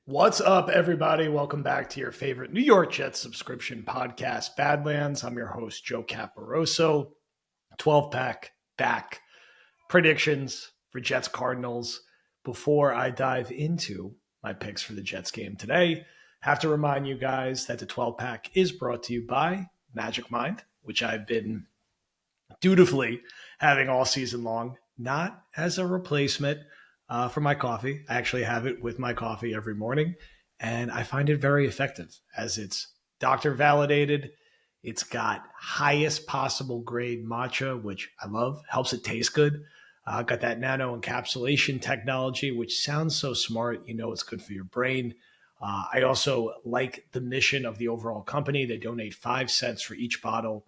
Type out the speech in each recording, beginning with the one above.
What's up, everybody? Welcome back to your favorite New York Jets subscription podcast, Badlands. I'm your host, Joe Caporoso. 12 pack back predictions for Jets Cardinals. Before I dive into my picks for the Jets game today, have to remind you guys that the 12 pack is brought to you by Magic Mind, which I've been dutifully having all season long, not as a replacement for my coffee. I actually have it with my coffee every morning, and I find it very effective as it's doctor validated. It's got highest possible grade matcha, which I love, helps it taste good. Got that nano encapsulation technology, which sounds so smart. You know, it's good for your brain. I also like the mission of the overall company. They donate 5 cents for each bottle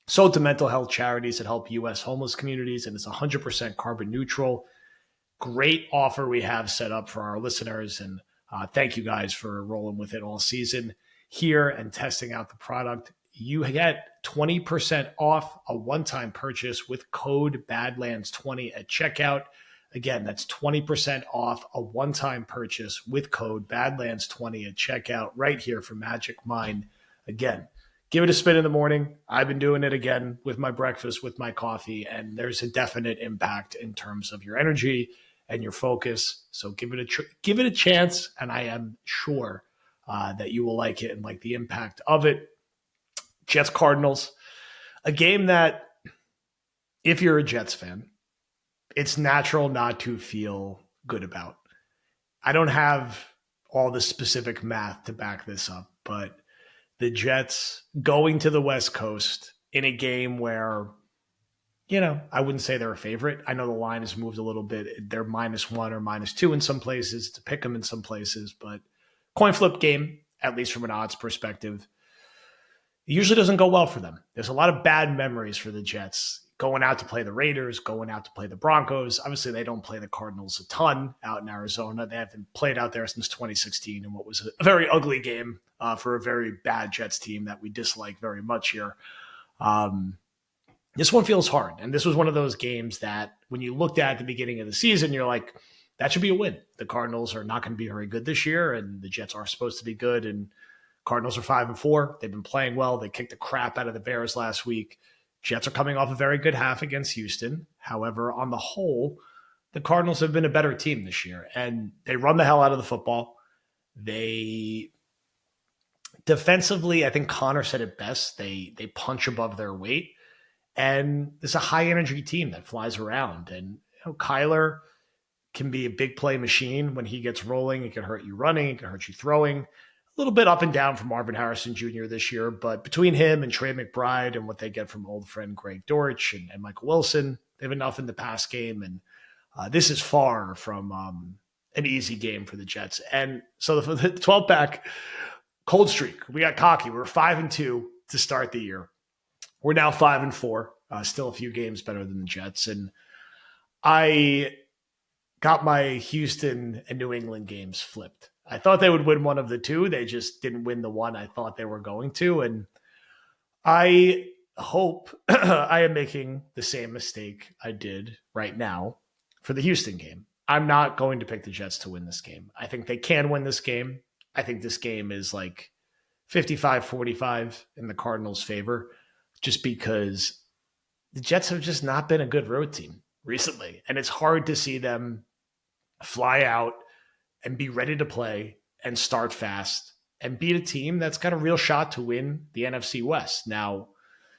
sold to mental health charities that help U.S. homeless communities, and it's 100% carbon neutral. Great offer we have set up for our listeners, and thank you guys for rolling with it all season here and testing out the product. You get 20% off a one-time purchase with code Badlands20 at checkout. Again, that's 20% off a one-time purchase with code Badlands20 at checkout right here for Magic Mind. Again, give it a spin in the morning. I've been doing it again with my breakfast, with my coffee, and there's a definite impact in terms of your energy and your focus. So give it a chance, and I am sure that you will like it and like the impact of it. Jets Cardinals, a game that, if you're a Jets fan, it's natural not to feel good about. I don't have all the specific math to back this up, but the Jets going to the West Coast in a game where, I wouldn't say they're a favorite. I know the line has moved a little bit. They're -1 or -2 in some places, to pick them in some places, but coin flip game, at least from an odds perspective, it usually doesn't go well for them. There's a lot of bad memories for the Jets going out to play the Raiders, going out to play the Broncos. Obviously, they don't play the Cardinals a ton out in Arizona. They haven't played out there since 2016 in what was a very ugly game for a very bad Jets team that we dislike very much here. This one feels hard. And this was one of those games that when you looked at the beginning of the season, you're like, that should be a win. The Cardinals are not going to be very good this year, and the Jets are supposed to be good. And Cardinals are 5-4. They've been playing well. They kicked the crap out of the Bears last week. Jets are coming off a very good half against Houston. However, on the whole, the Cardinals have been a better team this year, and they run the hell out of the football. They defensively, I think Connor said it best. They punch above their weight, and it's a high energy team that flies around. And Kyler can be a big play machine when he gets rolling. It can hurt you running. It can hurt you throwing. A little bit up and down from Marvin Harrison Jr. this year, but between him and Trey McBride and what they get from old friend Greg Dortch and Michael Wilson, they have enough in the pass game. And this is far from an easy game for the Jets. And so the 12-pack cold streak, we got cocky. We were 5-2 to start the year. We're now 5-4, still a few games better than the Jets. And I got my Houston and New England games flipped. I thought they would win one of the two. They just didn't win the one I thought they were going to. And I hope I am making the same mistake I did right now for the Houston game. I'm not going to pick the Jets to win this game. I think they can win this game. I think this game is like 55-45 in the Cardinals' favor, just because the Jets have just not been a good road team recently. And it's hard to see them fly out and be ready to play and start fast and beat a team that's got a real shot to win the NFC West. Now,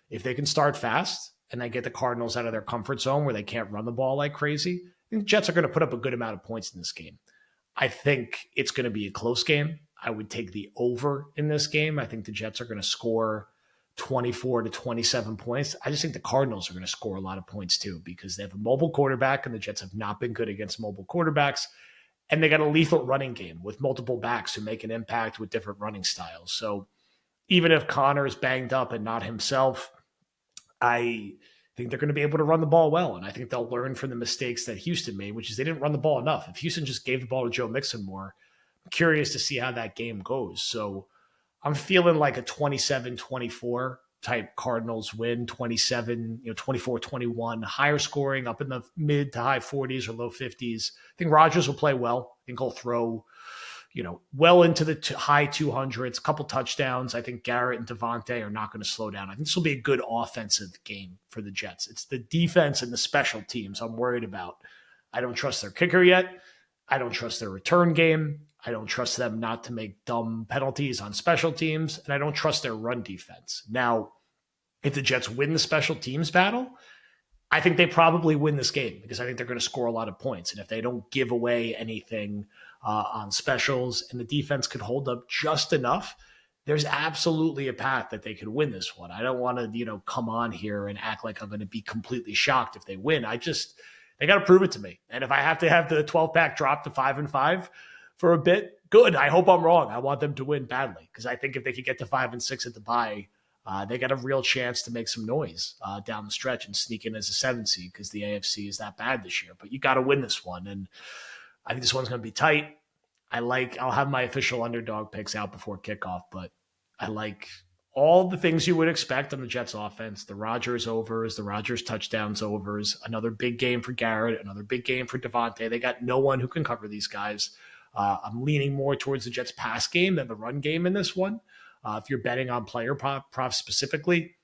if they can start fast and they get the Cardinals out of their comfort zone where they can't run the ball like crazy, I think the Jets are going to put up a good amount of points in this game. I think it's going to be a close game. I would take the over in this game. I think the Jets are going to score 24 to 27 points. I just think the Cardinals are going to score a lot of points too, because they have a mobile quarterback and the Jets have not been good against mobile quarterbacks. And they got a lethal running game with multiple backs who make an impact with different running styles. So even if Connor is banged up and not himself, I think they're going to be able to run the ball well. And I think they'll learn from the mistakes that Houston made, which is they didn't run the ball enough. If Houston just gave the ball to Joe Mixon more, I'm curious to see how that game goes. So I'm feeling like a 27-24 type Cardinals win, 27, 24-21, higher scoring up in the mid to high 40s or low 50s. I think Rodgers will play well. I think he'll throw, well into the high 200s, a couple touchdowns. I think Garrett and Devontae are not going to slow down. I think this will be a good offensive game for the Jets. It's the defense and the special teams I'm worried about. I don't trust their kicker yet. I don't trust their return game. I don't trust them not to make dumb penalties on special teams, and I don't trust their run defense. Now, if the Jets win the special teams battle, I think they probably win this game because I think they're going to score a lot of points. And if they don't give away anything on specials and the defense could hold up just enough, there's absolutely a path that they could win this one. I don't want to, come on here and act like I'm going to be completely shocked if they win. They got to prove it to me. And if I have to have the 12-pack drop to 5-5 for a bit, good. I hope I'm wrong. I want them to win badly because I think if they could get to 5-6 at the bye, they got a real chance to make some noise down the stretch and sneak in as a 7 seed because the AFC is that bad this year. But you got to win this one. And I think this one's going to be tight. I'll have my official underdog picks out before kickoff, but I like all the things you would expect on the Jets offense. The Rodgers overs, the Rodgers touchdowns overs, another big game for Garrett, another big game for Devontae. They got no one who can cover these guys. I'm leaning more towards the Jets pass game than the run game in this one. If you're betting on player props specifically,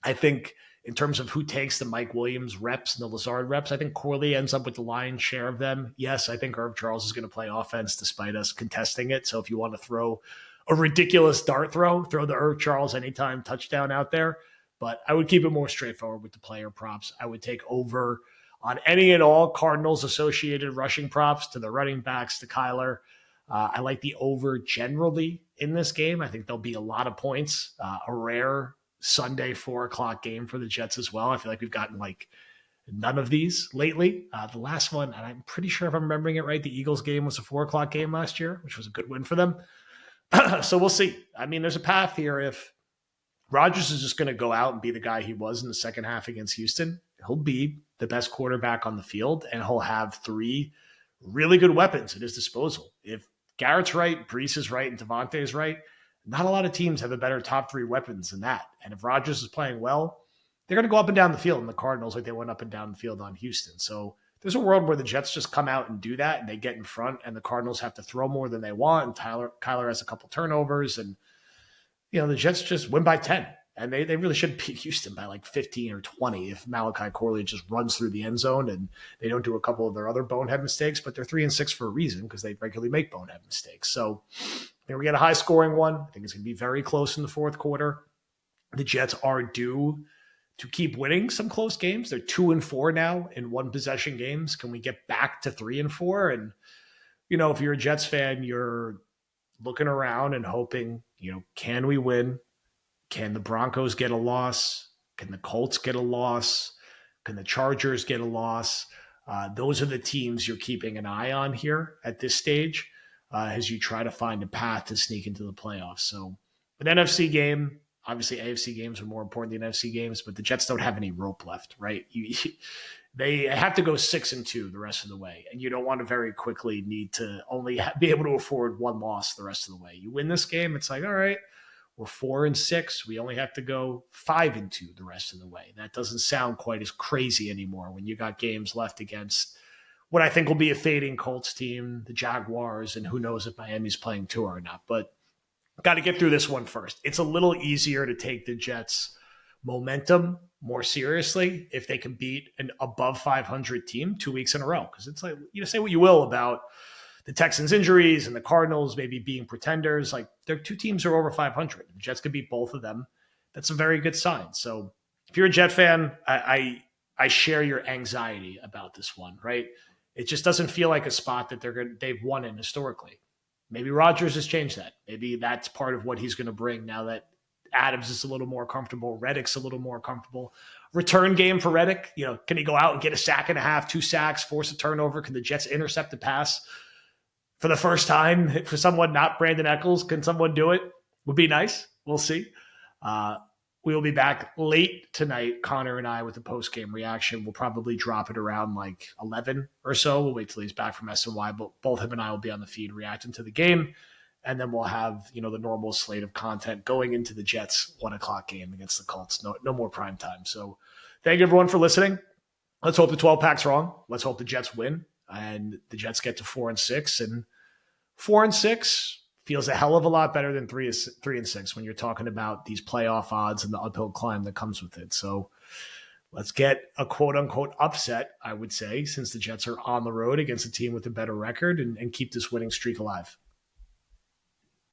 I think in terms of who takes the Mike Williams reps and the Lazard reps, I think Corley ends up with the lion's share of them. Yes, I think Herb Charles is going to play offense despite us contesting it. So if you want to throw a ridiculous dart throw the Herb Charles anytime touchdown out there. But I would keep it more straightforward with the player props. I would take over on any and all Cardinals associated rushing props to the running backs to Kyler. I like the over generally in this game. I think there'll be a lot of points, a rare Sunday 4:00 game for the Jets as well. I feel like we've gotten none of these lately. The last one, and I'm pretty sure if I'm remembering it right, the Eagles game was a 4:00 game last year, which was a good win for them. So we'll see. I mean, there's a path here. If Rodgers is just going to go out and be the guy he was in the second half against Houston, he'll be the best quarterback on the field, and he'll have 3 really good weapons at his disposal. If Garrett's right, Brees is right, and Devontae is right, not a lot of teams have a better top 3 weapons than that. And if Rodgers is playing well, they're going to go up and down the field in the Cardinals like they went up and down the field on Houston. So there's a world where the Jets just come out and do that, and they get in front, and the Cardinals have to throw more than they want, and Kyler has a couple turnovers, and the Jets just win by 10. And they really should beat Houston by 15 or 20 if Malachi Corley just runs through the end zone and they don't do a couple of their other bonehead mistakes. But they're 3-6 for a reason because they regularly make bonehead mistakes. So here we get a high-scoring one. I think it's going to be very close in the fourth quarter. The Jets are due to keep winning some close games. They're 2-4 now in one-possession games. Can we get back to 3-4? And, if you're a Jets fan, you're looking around and hoping, can we win? Can the Broncos get a loss? Can the Colts get a loss? Can the Chargers get a loss? Those are the teams you're keeping an eye on here at this stage as you try to find a path to sneak into the playoffs. So an NFC game, obviously AFC games are more important than NFC games, but the Jets don't have any rope left, right? They have to go 6-2 the rest of the way, and you don't want to very quickly need to only be able to afford one loss the rest of the way. You win this game, it's like, all right, we're 4-6. We only have to go 5-2 the rest of the way. That doesn't sound quite as crazy anymore when you got games left against what I think will be a fading Colts team, the Jaguars, and who knows if Miami's playing Tua or not. But got to get through this one first. It's a little easier to take the Jets' momentum more seriously if they can beat an above 500 team 2 weeks in a row. Because it's like, say what you will about the Texans' injuries and the Cardinals maybe being pretenders. Their 2 teams are over 500. The Jets could beat both of them. That's a very good sign. So if you're a Jet fan, I share your anxiety about this one, right? It just doesn't feel like a spot that they've won in historically. Maybe Rodgers has changed that. Maybe that's part of what he's going to bring now that Adams is a little more comfortable. Reddick's a little more comfortable. Return game for Reddick. Can he go out and get a sack and a half, 2 sacks, force a turnover? Can the Jets intercept the pass for the first time for someone not Brandon Eccles? Can someone do it? Would be nice. We'll see. We will be back late tonight, Connor and I, with the post-game reaction. We'll probably drop it around 11 or so. We'll wait till he's back from SNY, but both him and I will be on the feed reacting to the game. And then we'll have, the normal slate of content going into the Jets 1:00 game against the Colts. No more prime time. So thank you everyone for listening. Let's hope the 12-pack's wrong. Let's hope the Jets win and the Jets get to 4-6 and 4-6 feels a hell of a lot better than 3-6 when you're talking about these playoff odds and the uphill climb that comes with it. So let's get a quote unquote upset, I would say, since the Jets are on the road against a team with a better record and keep this winning streak alive.